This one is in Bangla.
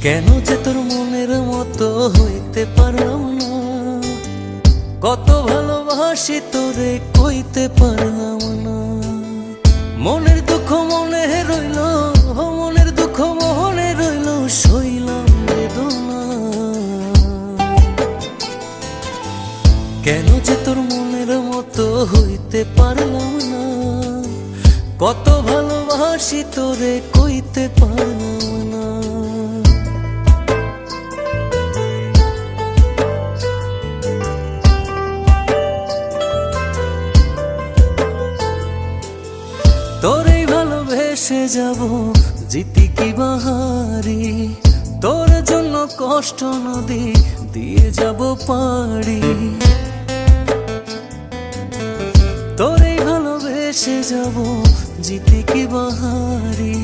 কেন যে তোর মনের মতো হইতে পারলাম না, কত ভালোবাসি তোরে কইতে পারলাম না। মনের দুঃখ মনে রইল, মনের দুঃখ মনে রইল, সইলাম বেদনা। কেন যে তোর মনের মতো হইতে পারলাম না, কত ভালোবাসি তোরে কইতে পারলাম না। তোরে ভালোবেসে যাব জিতি কি বাহারি, তোর জন্য কষ্ট নদী দিয়ে যাব পাড়ি। তোরে ভালোবেসে যাব জিতি কি বাহারি,